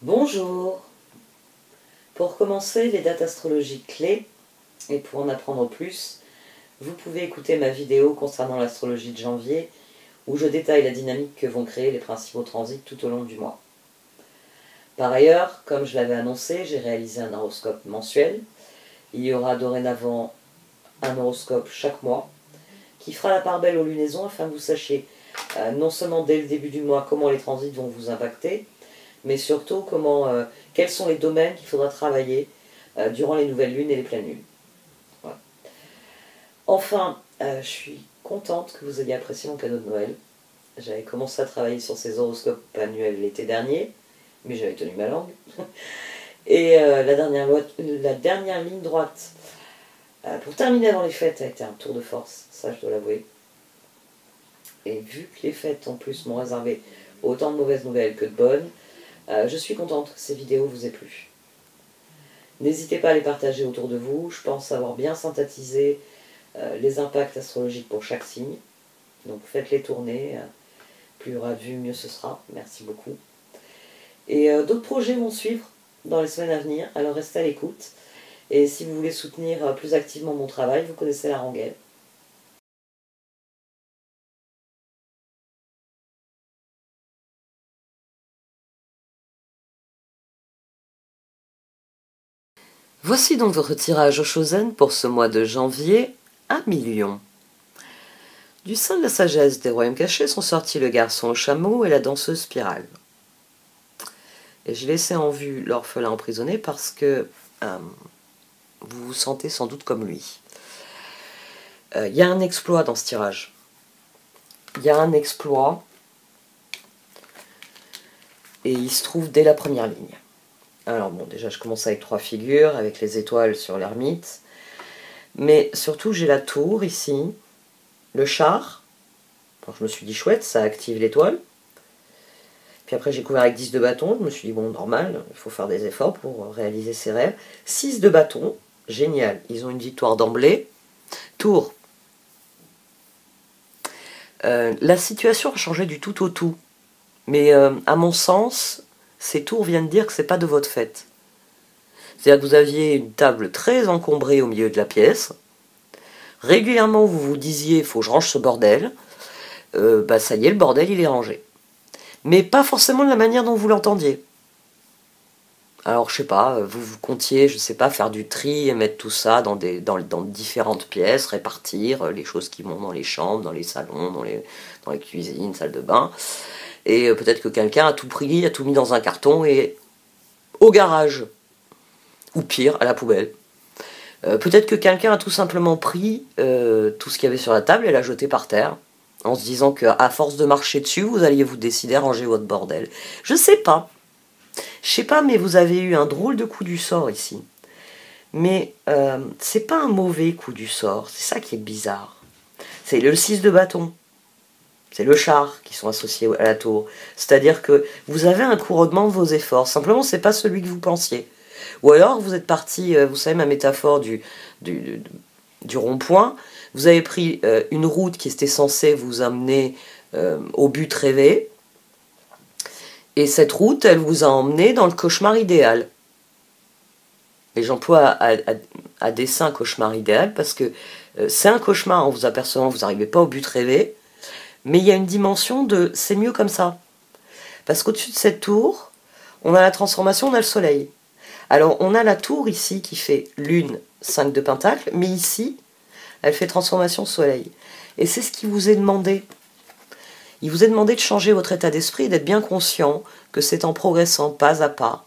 Bonjour. Pour commencer les dates astrologiques clés, et pour en apprendre plus, vous pouvez écouter ma vidéo concernant l'astrologie de janvier, où je détaille la dynamique que vont créer les principaux transits tout au long du mois. Par ailleurs, comme je l'avais annoncé, j'ai réalisé un horoscope mensuel. Il y aura dorénavant un horoscope chaque mois, qui fera la part belle aux lunaisons afin que vous sachiez non seulement dès le début du mois comment les transits vont vous impacter, mais surtout quels sont les domaines qu'il faudra travailler durant les nouvelles lunes et les pleines lunes. Voilà. Enfin, je suis contente que vous ayez apprécié mon cadeau de Noël. J'avais commencé à travailler sur ces horoscopes annuels l'été dernier, mais j'avais tenu ma langue. Et la dernière ligne droite, pour terminer avant les fêtes, a été un tour de force, ça je dois l'avouer. Et vu que les fêtes en plus m'ont réservé autant de mauvaises nouvelles que de bonnes, je suis contente que ces vidéos vous aient plu. N'hésitez pas à les partager autour de vous. Je pense avoir bien synthétisé les impacts astrologiques pour chaque signe. Donc faites-les tourner. Plus il y aura de vues, mieux ce sera. Merci beaucoup. Et d'autres projets vont suivre dans les semaines à venir. Alors restez à l'écoute. Et si vous voulez soutenir plus activement mon travail, vous connaissez la rengaine. Voici donc votre tirage au Chosen pour ce mois de janvier à millions. Du sein de la sagesse des royaumes cachés sont sortis le garçon au chameau et la danseuse spirale. Et j'ai laissé en vue l'orphelin emprisonné parce que vous vous sentez sans doute comme lui. Il y a un exploit dans ce tirage. Il y a un exploit et il se trouve dès la première ligne. Alors bon, déjà je commence avec 3 figures, avec les étoiles sur l'ermite. Mais surtout j'ai la tour ici, le char. Alors, je me suis dit chouette, ça active l'étoile. Puis après j'ai couvert avec 10 de bâton, je me suis dit bon normal, il faut faire des efforts pour réaliser ses rêves. 6 de bâton, génial, ils ont une victoire d'emblée. Tour. La situation a changé du tout au tout. Mais à mon sens, ces tours viennent dire que c'est pas de votre fait. C'est-à-dire que vous aviez une table très encombrée au milieu de la pièce. Régulièrement, vous vous disiez, il faut que je range ce bordel. Ça y est, le bordel, il est rangé. Mais pas forcément de la manière dont vous l'entendiez. Alors, je sais pas, vous comptiez, je sais pas, faire du tri et mettre tout ça dans différentes pièces, répartir les choses qui vont dans les chambres, dans les salons, dans les cuisines, salles de bain. Et peut-être que quelqu'un a tout pris, a tout mis dans un carton et au garage. Ou pire, à la poubelle. Peut-être que quelqu'un a tout simplement pris tout ce qu'il y avait sur la table et l'a jeté par terre, en se disant qu'à force de marcher dessus, vous alliez vous décider à ranger votre bordel. Je sais pas. Je sais pas, mais vous avez eu un drôle de coup du sort ici. Mais c'est pas un mauvais coup du sort, c'est ça qui est bizarre. C'est le 6 de bâton. C'est le char qui sont associés à la tour. C'est-à-dire que vous avez un couronnement de vos efforts. Simplement, c'est pas celui que vous pensiez. Ou alors, vous êtes parti, vous savez ma métaphore du rond-point, vous avez pris une route qui était censée vous amener au but rêvé, et cette route, elle vous a emmené dans le cauchemar idéal. Et j'emploie à dessein cauchemar idéal, parce que c'est un cauchemar en vous apercevant que vous n'arrivez pas au but rêvé, mais il y a une dimension de « c'est mieux comme ça ». Parce qu'au-dessus de cette tour, on a la transformation, on a le soleil. Alors, on a la tour ici qui fait lune, 5 de pentacle, mais ici, elle fait transformation soleil. Et c'est ce qui vous est demandé. Il vous est demandé de changer votre état d'esprit et d'être bien conscient que c'est en progressant pas à pas,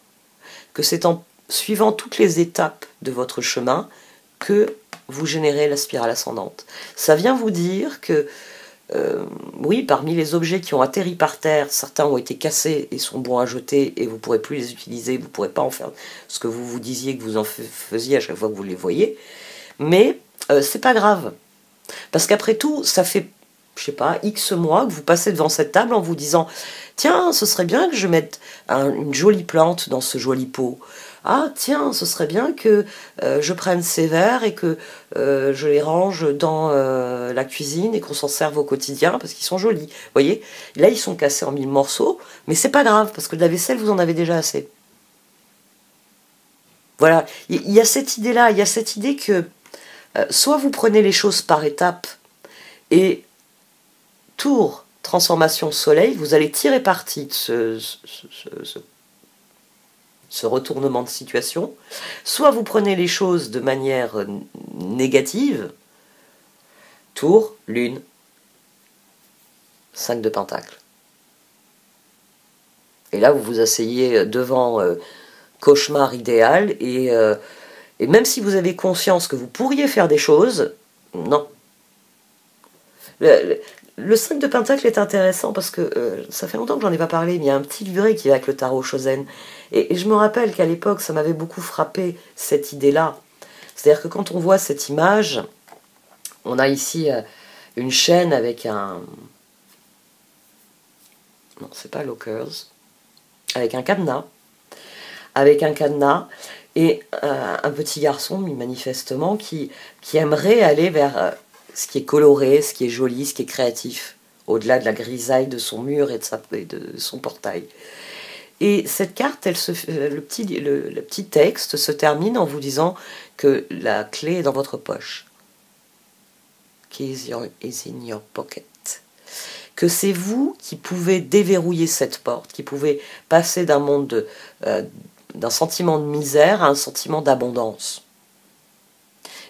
que c'est en suivant toutes les étapes de votre chemin que vous générez la spirale ascendante. Ça vient vous dire que oui, parmi les objets qui ont atterri par terre, certains ont été cassés et sont bons à jeter et vous ne pourrez plus les utiliser, vous ne pourrez pas en faire ce que vous vous disiez que vous en faisiez à chaque fois que vous les voyez. Mais c'est pas grave. Parce qu'après tout, ça fait, je sais pas, X mois que vous passez devant cette table en vous disant « Tiens, ce serait bien que je mette une jolie plante dans ce joli pot. Ah, tiens, ce serait bien que je prenne ces verres et que je les range dans la cuisine et qu'on s'en serve au quotidien parce qu'ils sont jolis. » Vous voyez, là, ils sont cassés en 1000 morceaux, mais c'est pas grave parce que de la vaisselle, vous en avez déjà assez. Voilà, il y a cette idée-là, il y a cette idée que soit vous prenez les choses par étapes et tour, transformation soleil, vous allez tirer parti de ce retournement de situation, soit vous prenez les choses de manière négative, tour, lune, 5 de pentacle. Et là, vous vous asseyez devant cauchemar idéal, et même si vous avez conscience que vous pourriez faire des choses, non. Le 5 de pentacle est intéressant parce que ça fait longtemps que j'en ai pas parlé, mais il y a un petit livret qui va avec le tarot Shosen. Et je me rappelle qu'à l'époque, ça m'avait beaucoup frappé, cette idée-là. C'est-à-dire que quand on voit cette image, on a ici une chaîne avec un... Non, c'est pas Lockers. Avec un cadenas. Avec un cadenas et un petit garçon, manifestement, qui aimerait aller vers ce qui est coloré, ce qui est joli, ce qui est créatif, au-delà de la grisaille de son mur et de son portail. Et cette carte, le petit texte se termine en vous disant que la clé est dans votre poche. Key is in your pocket. Que c'est vous qui pouvez déverrouiller cette porte, qui pouvez passer d'un monde d'un sentiment de misère à un sentiment d'abondance.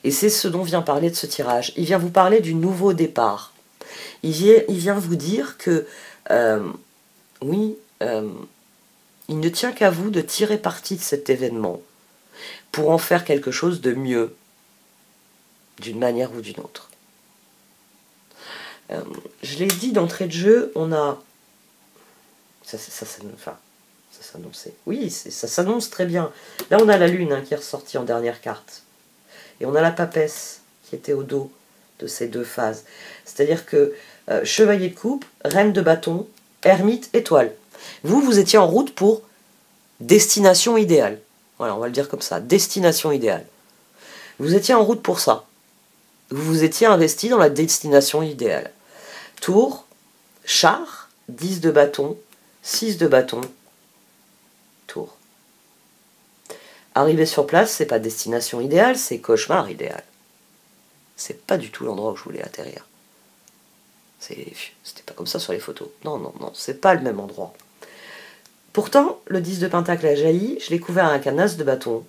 Et c'est ce dont vient parler de ce tirage. Il vient vous parler du nouveau départ. Il vient vous dire que, oui, il ne tient qu'à vous de tirer parti de cet événement pour en faire quelque chose de mieux, d'une manière ou d'une autre. Je l'ai dit d'entrée de jeu, on a... Ça s'annonçait. Oui, ça s'annonce très bien. Là, on a la lune qui est ressortie en dernière carte. Et on a la papesse qui était au dos de ces deux phases. C'est-à-dire que chevalier de coupe, reine de bâton, ermite, étoile. Vous étiez en route pour destination idéale. Voilà, on va le dire comme ça. Destination idéale. Vous étiez en route pour ça. Vous vous étiez investi dans la destination idéale. Tour, char, 10 de bâton, 6 de bâton, tour. Arriver sur place, c'est pas destination idéale, c'est cauchemar idéal. C'est pas du tout l'endroit où je voulais atterrir. C'était pas comme ça sur les photos. Non, non, non, c'est pas le même endroit. Pourtant, le 10 de pentacle a jailli, je l'ai couvert avec un as de bâton,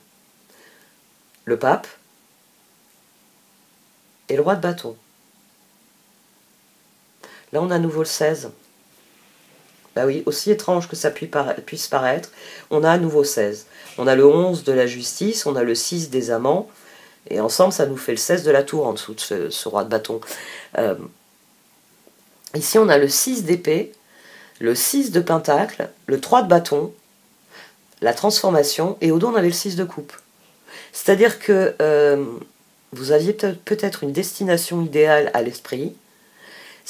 le pape et le roi de bâton. Là, on a à nouveau le 16. Bah oui, aussi étrange que ça puisse paraître, on a à nouveau 16. On a le 11 de la justice, on a le 6 des amants, et ensemble, ça nous fait le 16 de la tour en dessous de ce roi de bâton. Ici, on a le 6 d'épée, le 6 de pentacle, le 3 de bâton, la transformation, et au dos, on avait le 6 de coupe. C'est-à-dire que vous aviez peut-être une destination idéale à l'esprit.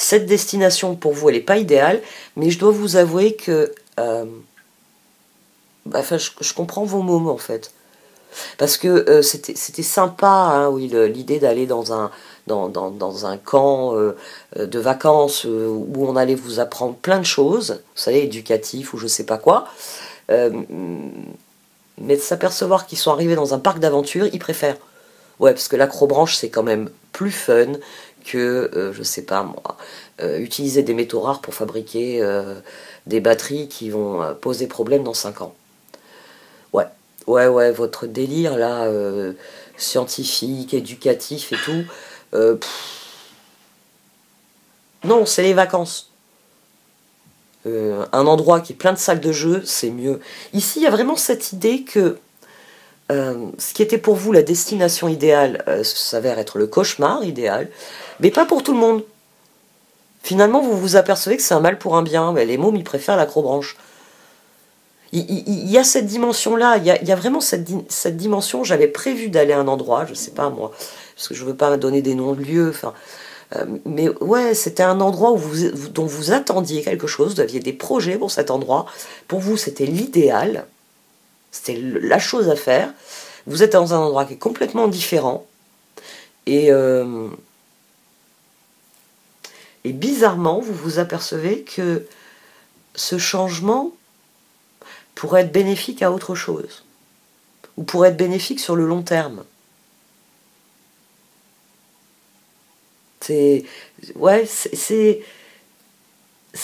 Cette destination, pour vous, elle n'est pas idéale, mais je dois vous avouer que... je comprends vos mots, en fait. Parce que c'était sympa, hein, oui, l'idée d'aller dans un camp de vacances où on allait vous apprendre plein de choses, vous savez, éducatif ou je sais pas quoi. Mais de s'apercevoir qu'ils sont arrivés dans un parc d'aventure, ils préfèrent. Ouais, parce que l'acrobranche, c'est quand même plus fun que, je sais pas moi, utiliser des métaux rares pour fabriquer des batteries qui vont poser problème dans 5 ans. Ouais, votre délire là, scientifique, éducatif et tout, non, c'est les vacances. Un endroit qui est plein de salles de jeu, c'est mieux. Ici, il y a vraiment cette idée que ce qui était pour vous la destination idéale s'avère être le cauchemar idéal, mais pas pour tout le monde. Finalement, vous vous apercevez que c'est un mal pour un bien. Mais les mômes, ils préfèrent l'acrobranche. Il y a cette dimension-là, il y a vraiment cette dimension. J'avais prévu d'aller à un endroit, je sais pas moi, parce que je veux pas donner des noms de lieux, mais ouais, c'était un endroit dont vous attendiez quelque chose, vous aviez des projets pour cet endroit. Pour vous, c'était l'idéal, c'était la chose à faire. Vous êtes dans un endroit qui est complètement différent, et bizarrement, vous vous apercevez que ce changement pourrait être bénéfique à autre chose. ou pour être bénéfique sur le long terme. C'est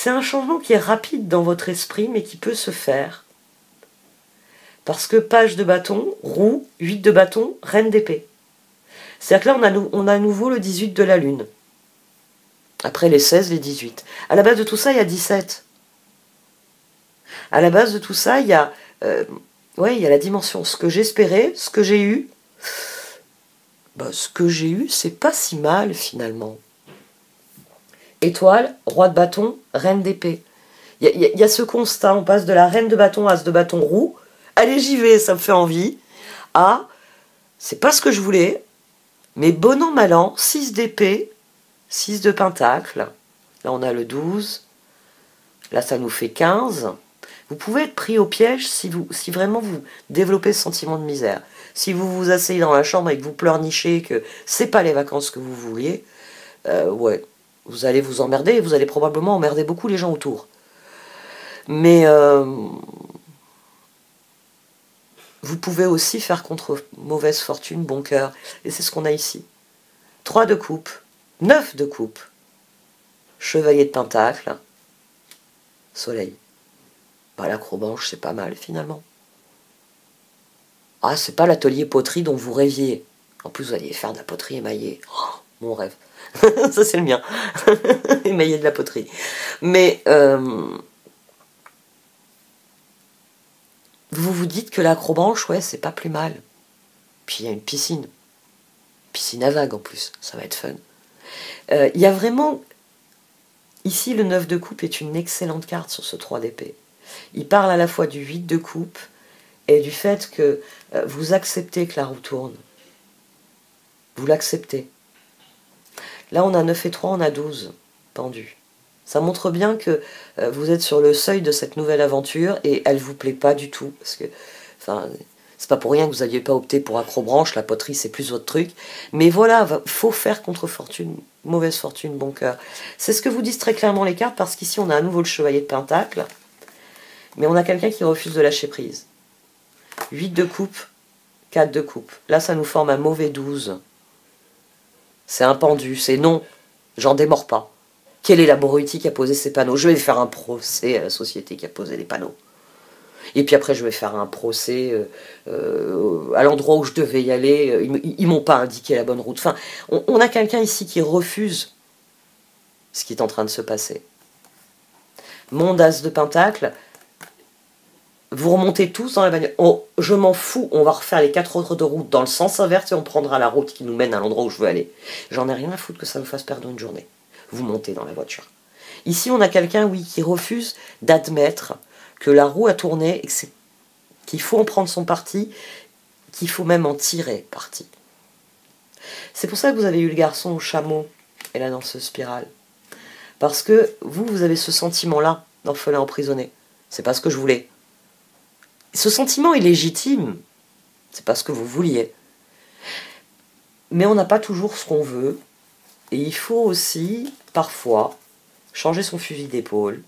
un changement qui est rapide dans votre esprit, mais qui peut se faire. Parce que page de bâton, roue, 8 de bâton, reine d'épée. C'est-à-dire que là, on a à nouveau le 18 de la lune. Après les 16, les 18. À la base de tout ça, il y a 17. À la base de tout ça, il y a la dimension. Ce que j'espérais, ce que j'ai eu, ce que j'ai eu, c'est pas si mal finalement. Étoile, roi de bâton, reine d'épée. Il y a ce constat, on passe de la reine de bâton à as de bâton roue. Allez, j'y vais, ça me fait envie. À, c'est pas ce que je voulais, mais bon an, mal an, 6 d'épée, 6 de pentacle. Là, on a le 12. Là, ça nous fait 15. Vous pouvez être pris au piège si vraiment vous développez ce sentiment de misère. Si vous vous asseyez dans la chambre et que vous pleurnichez que c'est pas les vacances que vous vouliez, vous allez vous emmerder et vous allez probablement emmerder beaucoup les gens autour. Mais vous pouvez aussi faire contre mauvaise fortune, bon cœur. Et c'est ce qu'on a ici. 3 de coupe, 9 de coupe, chevalier de pentacle, soleil. L'acrobranche, c'est pas mal finalement. Ah, c'est pas l'atelier poterie dont vous rêviez. En plus, vous alliez faire de la poterie émaillée. Oh, mon rêve. Ça, c'est le mien. Émailler de la poterie. Mais vous vous dites que l'acrobranche, c'est pas plus mal. Puis il y a une piscine. Piscine à vagues en plus. Ça va être fun. Il y a vraiment... Ici, le 9 de coupe est une excellente carte sur ce 3 d'épée. Il parle à la fois du 8 de coupe et du fait que vous acceptez que la roue tourne. Vous l'acceptez. Là, on a 9 et 3, on a 12 pendus. Ça montre bien que vous êtes sur le seuil de cette nouvelle aventure et elle ne vous plaît pas du tout. Parce que, c'est pas pour rien que vous n'aviez pas opté pour acrobranche, la poterie c'est plus votre truc. Mais voilà, faut faire contre fortune, mauvaise fortune, bon cœur. C'est ce que vous disent très clairement les cartes, parce qu'ici on a à nouveau le chevalier de pentacle, mais on a quelqu'un qui refuse de lâcher prise. 8 de coupe, 4 de coupe. Là ça nous forme un mauvais 12. C'est un pendu, c'est non, j'en démords pas. Quelle est la Boruti qui a posé ces panneaux? Je vais faire un procès à la société qui a posé les panneaux. Et puis après, je vais faire un procès à l'endroit où je devais y aller. Ils m'ont pas indiqué la bonne route. Enfin, on a quelqu'un ici qui refuse ce qui est en train de se passer. Monde as de pentacle. Vous remontez tous dans la bagnole. Oh, je m'en fous, on va refaire les 4 autres de route dans le sens inverse et on prendra la route qui nous mène à l'endroit où je veux aller. J'en ai rien à foutre que ça nous fasse perdre une journée. Vous montez dans la voiture. Ici, on a quelqu'un, qui refuse d'admettre que la roue a tourné et qu'il faut en prendre son parti, qu'il faut même en tirer parti. C'est pour ça que vous avez eu le garçon au chameau et la danseuse spirale. Parce que vous avez ce sentiment-là d'orphelin emprisonné. C'est pas ce que je voulais. Ce sentiment est légitime. C'est pas ce que vous vouliez. Mais on n'a pas toujours ce qu'on veut. Et il faut aussi, parfois, changer son fusil d'épaule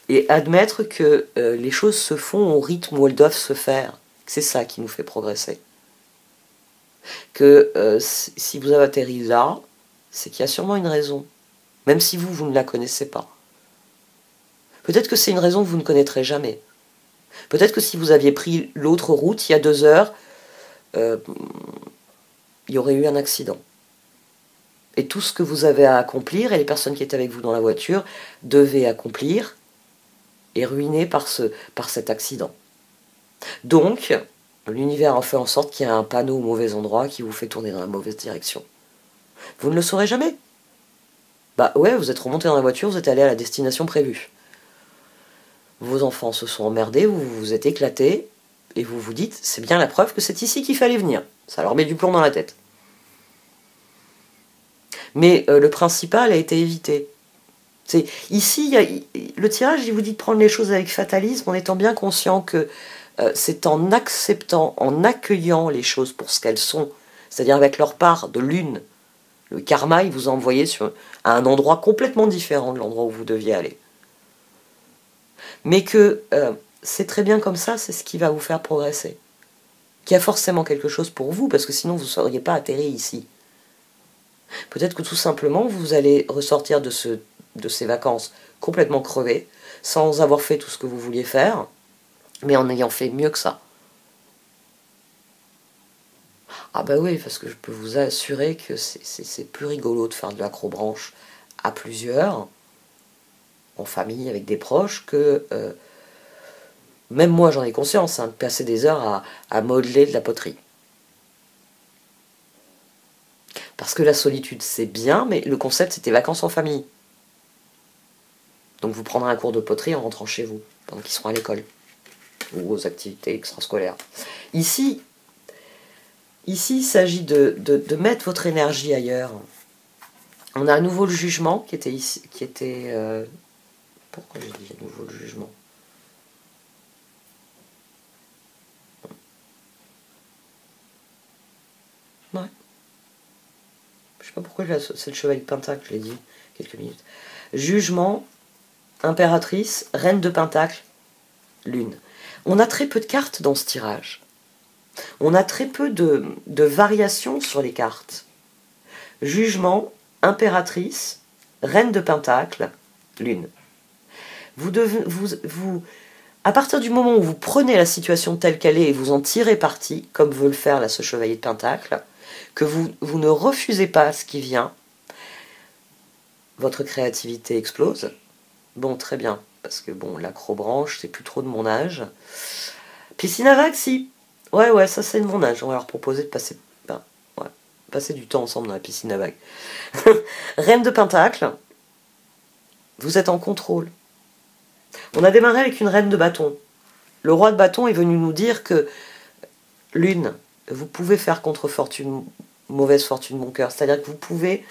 et admettre que les choses se font au rythme où elles doivent se faire. C'est ça qui nous fait progresser. Que si vous avez atterri là, c'est qu'il y a sûrement une raison. Même si vous ne la connaissez pas. Peut-être que c'est une raison que vous ne connaîtrez jamais. Peut-être que si vous aviez pris l'autre route il y a 2 heures, il y aurait eu un accident. Et tout ce que vous avez à accomplir, et les personnes qui étaient avec vous dans la voiture, devaient accomplir, est ruiné par cet accident. Donc, l'univers a fait en sorte qu'il y a un panneau au mauvais endroit qui vous fait tourner dans la mauvaise direction. Vous ne le saurez jamais. Vous êtes remonté dans la voiture, vous êtes allé à la destination prévue. Vos enfants se sont emmerdés, vous vous êtes éclatés, et vous vous dites, c'est bien la preuve que c'est ici qu'il fallait venir. Ça leur met du plomb dans la tête. Mais le principal a été évité. Ici, le tirage, il vous dit de prendre les choses avec fatalisme en étant bien conscient que c'est en acceptant, en accueillant les choses pour ce qu'elles sont, c'est-à-dire avec leur part de lune. Le karma, il vous a envoyé à un endroit complètement différent de l'endroit où vous deviez aller. Mais que c'est très bien comme ça, c'est ce qui va vous faire progresser. qu'il y a forcément quelque chose pour vous, parce que sinon vous ne seriez pas atterri ici. Peut-être que tout simplement vous allez ressortir de ces vacances complètement crevé, sans avoir fait tout ce que vous vouliez faire, mais en ayant fait mieux que ça. Ah bah oui, parce que je peux vous assurer que c'est plus rigolo de faire de l'acrobranche à plusieurs, en famille, avec des proches, que... même moi j'en ai conscience, hein, de passer des heures à modeler de la poterie. Parce que la solitude c'est bien, mais le concept c'était vacances en famille. Donc vous prendrez un cours de poterie en rentrant chez vous, pendant qu'ils seront à l'école, ou aux activités extrascolaires. Ici, il s'agit de mettre votre énergie ailleurs. On a à nouveau le jugement qui était ici, pourquoi j'ai dit à nouveau le jugement? Ouais. Je sais pas pourquoi c'est le chevalier de Pentacle, je l'ai dit quelques minutes. Jugement, impératrice, reine de Pentacle, lune. On a très peu de cartes dans ce tirage. On a très peu de variations sur les cartes. Jugement, impératrice, reine de Pentacle, lune. À partir du moment où vous prenez la situation telle qu'elle est et vous en tirez parti, comme veut le faire là ce chevalier de Pentacle, que vous ne refusez pas ce qui vient, votre créativité explose. Bon, très bien, parce que bon, l'acrobranche, c'est plus trop de mon âge. Piscine à vagues, si. Ouais, ça c'est de mon âge. On va leur proposer de passer, passer du temps ensemble dans la piscine à vagues. Reine de Pentacle, vous êtes en contrôle. On a démarré avec une reine de bâton. Le roi de bâton est venu nous dire que lune, vous pouvez faire contre fortune, mauvaise fortune mon cœur. C'est-à-dire que vous pouvez,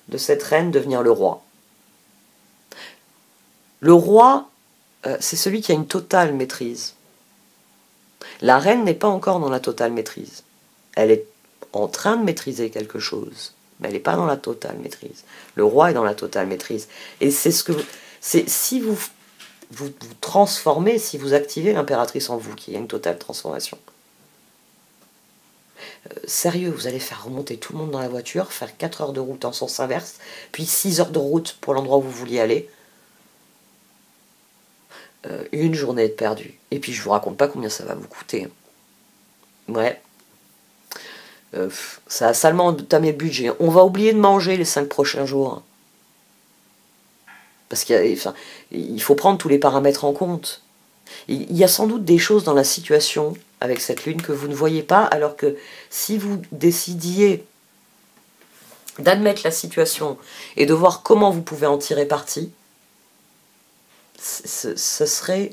de cette reine, devenir le roi. Le roi, c'est celui qui a une totale maîtrise. La reine n'est pas encore dans la totale maîtrise. Elle est en train de maîtriser quelque chose, mais elle n'est pas dans la totale maîtrise. Le roi est dans la totale maîtrise. Et c'est ce que si vous transformez, si vous activez l'impératrice en vous, qui a une totale transformation. Sérieux, vous allez faire remonter tout le monde dans la voiture, faire 4 heures de route en sens inverse, puis 6 heures de route pour l'endroit où vous vouliez aller. Une journée de perdue. Et puis je vous raconte pas combien ça va vous coûter. Ouais. Ça a salement entamé le budget. On va oublier de manger les 5 prochains jours. Parce qu'il faut prendre tous les paramètres en compte. Il y a sans doute des choses dans la situation avec cette lune que vous ne voyez pas, alors que si vous décidiez d'admettre la situation et de voir comment vous pouvez en tirer parti, ce serait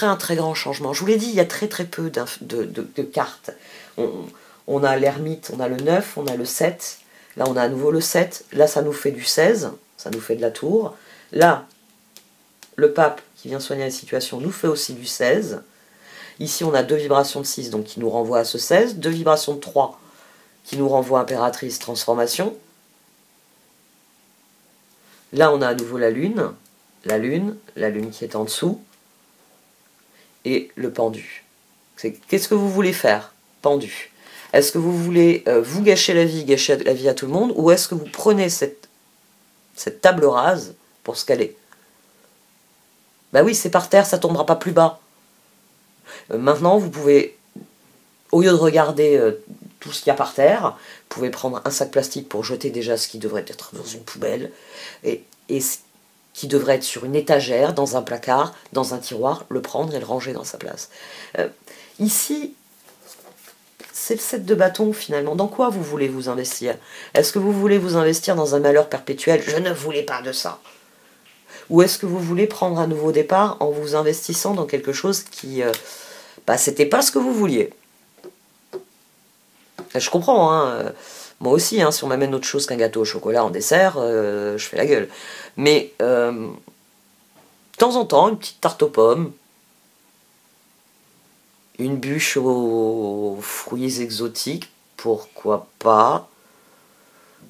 un très grand changement. Je vous l'ai dit, il y a très peu de cartes. On a l'ermite, on a le 9, on a le 7. Là, on a à nouveau le 7. Là, ça nous fait du 16. Ça nous fait de la tour. Là, le pape qui vient soigner la situation nous fait aussi du 16. Ici, on a 2 vibrations de 6, donc qui nous renvoient à ce 16. 2 vibrations de 3 qui nous renvoient à impératrice, transformation. Là, on a à nouveau la lune qui est en dessous, et le pendu. Qu'est-ce que vous voulez faire? Pendu. Est-ce que vous voulez vous gâcher la vie à tout le monde, ou est-ce que vous prenez cette table rase pour ce qu'elle est? Bah oui, c'est par terre, ça tombera pas plus bas. Maintenant, vous pouvez, au lieu de regarder tout ce qu'il y a par terre, vous pouvez prendre un sac plastique pour jeter déjà ce qui devrait être dans une poubelle, et ce qui devrait être sur une étagère, dans un placard, dans un tiroir, le prendre et le ranger dans sa place. Ici, c'est le 7 de bâton finalement. Dans quoi vous voulez vous investir? Est-ce que vous voulez vous investir dans un malheur perpétuel? Je ne voulais pas de ça. Ou est-ce que vous voulez prendre un nouveau départ en vous investissant dans quelque chose qui... c'était pas ce que vous vouliez. Je comprends, hein. Moi aussi, hein, si on m'amène autre chose qu'un gâteau au chocolat en dessert, je fais la gueule. Mais, de temps en temps, une petite tarte aux pommes, une bûche aux fruits exotiques, pourquoi pas.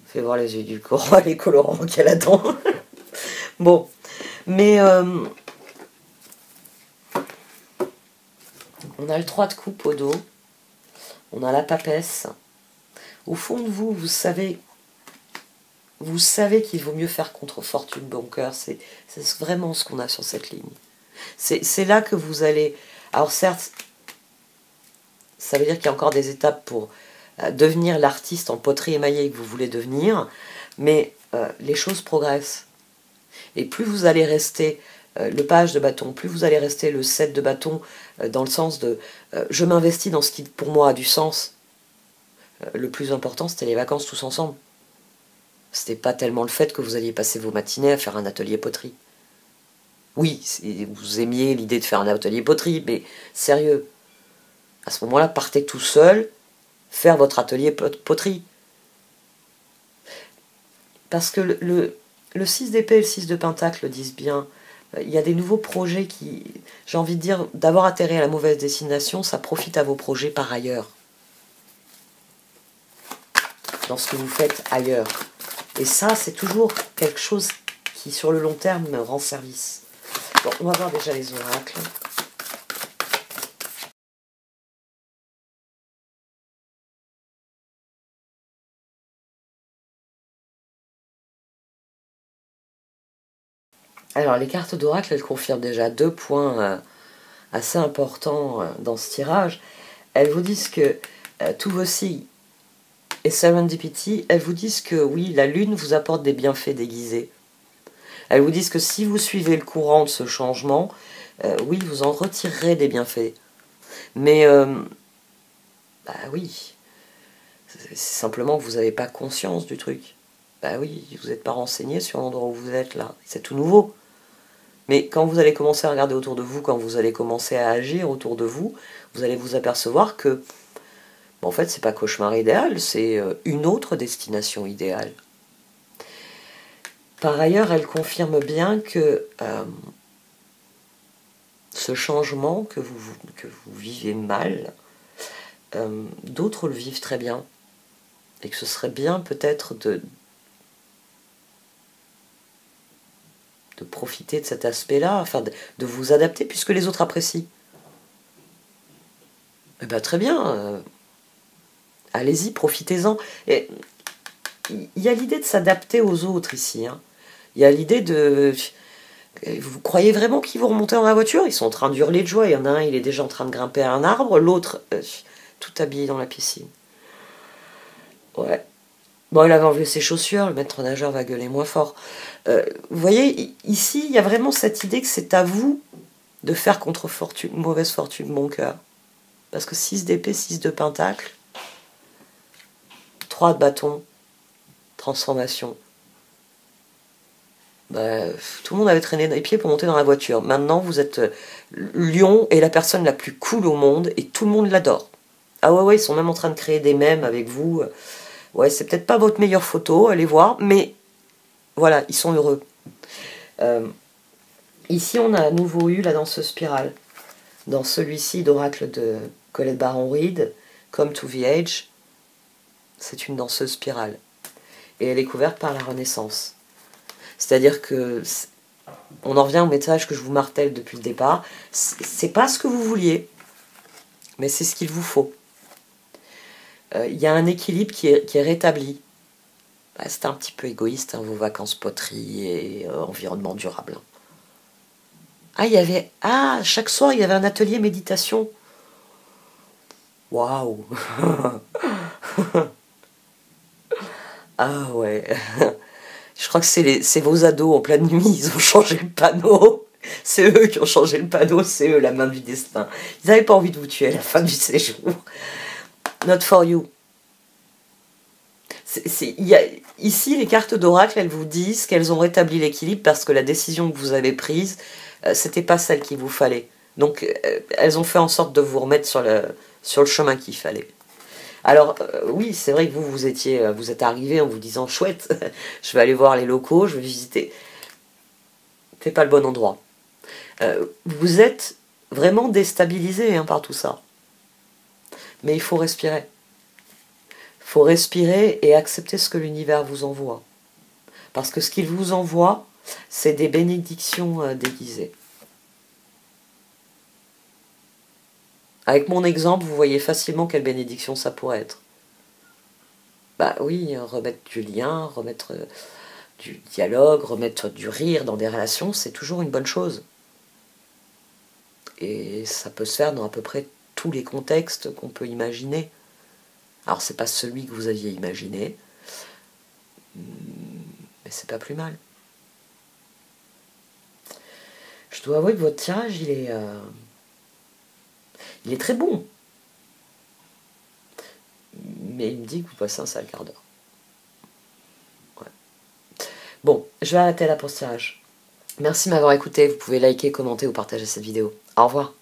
Fais voir les yeux du corps, les colorants qu'elle attend. Bon, mais On a le 3 de coupe au dos. On a la papesse. Au fond de vous, vous savez qu'il vaut mieux faire contre fortune bon cœur. C'est vraiment ce qu'on a sur cette ligne. C'est là que vous allez... Alors certes, ça veut dire qu'il y a encore des étapes pour devenir l'artiste en poterie émaillée que vous voulez devenir, mais les choses progressent. Et plus vous allez rester le page de bâton, plus vous allez rester le 7 de bâton, dans le sens de je m'investis dans ce qui pour moi a du sens. Le plus important, c'était les vacances tous ensemble. C'était pas tellement le fait que vous alliez passer vos matinées à faire un atelier poterie. Oui, vous aimiez l'idée de faire un atelier poterie, mais sérieux, à ce moment-là, partez tout seul faire votre atelier poterie. Parce que le 6 d'épée et le 6 de pentacle le disent bien. Il y a des nouveaux projets qui, j'ai envie de dire, d'avoir atterri à la mauvaise destination, ça profite à vos projets par ailleurs. Dans ce que vous faites ailleurs. Et ça, c'est toujours quelque chose qui, sur le long terme, me rend service. Bon, on va voir déjà les oracles. Alors, les cartes d'oracle, elles confirment déjà 2 points assez importants dans ce tirage. Elles vous disent que tous vos signes et Serendipity, elles vous disent que oui, la lune vous apporte des bienfaits déguisés. Elles vous disent que si vous suivez le courant de ce changement, oui, vous en retirerez des bienfaits. Mais, bah oui, c'est simplement que vous n'avez pas conscience du truc. Bah oui, vous n'êtes pas renseigné sur l'endroit où vous êtes là. C'est tout nouveau. Mais quand vous allez commencer à regarder autour de vous, quand vous allez commencer à agir autour de vous, vous allez vous apercevoir que, en fait, c'est pas cauchemar idéal, c'est une autre destination idéale. Par ailleurs, elle confirme bien que ce changement que vous vivez mal, d'autres le vivent très bien. Et que ce serait bien peut-être de profiter de cet aspect-là, enfin de vous adapter, puisque les autres apprécient. Eh bien, très bien, allez-y, profitez-en. Et il y a l'idée de s'adapter aux autres ici. Hein. Il y a l'idée de... Vous croyez vraiment qu'ils vont remonter dans la voiture? Ils sont en train de hurler de joie. Il y en a un, il est déjà en train de grimper à un arbre. L'autre, tout habillé dans la piscine. Ouais. Bon, il avait enlevé ses chaussures. Le maître nageur va gueuler moins fort. Vous voyez, ici, il y a vraiment cette idée que c'est à vous de faire contre fortune, mauvaise fortune, bon cœur. Parce que 6 d'épée, 6 de pentacle, 3 de bâton, transformation. Bah, tout le monde avait traîné les pieds pour monter dans la voiture. Maintenant, vous êtes Lion est la personne la plus cool au monde et tout le monde l'adore. Ah ouais, ils sont même en train de créer des mèmes avec vous. Ouais, c'est peut-être pas votre meilleure photo, allez voir, mais voilà, ils sont heureux. Ici, on a à nouveau eu la danseuse spirale. Dans celui-ci d'Oracle de Colette Baron-Reid, Come to the Age, c'est une danseuse spirale. Et elle est couverte par la Renaissance. C'est-à-dire que, on en revient au message que je vous martèle depuis le départ, c'est pas ce que vous vouliez, mais c'est ce qu'il vous faut. Il y a un équilibre qui est rétabli. Bah, c'est un petit peu égoïste, hein, vos vacances poterie et environnement durable. Ah, chaque soir, il y avait un atelier méditation. Waouh. Ah ouais. Je crois que c'est vos ados en pleine nuit, ils ont changé le panneau. C'est eux qui ont changé le panneau, c'est eux la main du destin. Ils n'avaient pas envie de vous tuer à la fin du séjour. Not for you. Ici, les cartes d'oracle, elles vous disent qu'elles ont rétabli l'équilibre parce que la décision que vous avez prise, c'était pas celle qu'il vous fallait. Donc, elles ont fait en sorte de vous remettre sur le chemin qu'il fallait. Alors, oui, c'est vrai que vous êtes arrivé en vous disant, chouette, je vais aller voir les locaux, je vais visiter. C'est pas le bon endroit. Vous êtes vraiment déstabilisé par tout ça. Mais il faut respirer. Il faut respirer et accepter ce que l'univers vous envoie. Parce que ce qu'il vous envoie, c'est des bénédictions déguisées. Avec mon exemple, vous voyez facilement quelle bénédiction ça pourrait être. Bah oui, remettre du lien, remettre du dialogue, remettre du rire dans des relations, c'est toujours une bonne chose. Et ça peut se faire dans à peu près tous les contextes qu'on peut imaginer. Alors c'est pas celui que vous aviez imaginé, mais c'est pas plus mal. Je dois avouer que votre tirage, il est très bon. Mais il me dit que vous passez un sale quart d'heure. Ouais. Bon, je vais arrêter là pour ce tirage. Merci de m'avoir écouté. Vous pouvez liker, commenter ou partager cette vidéo. Au revoir.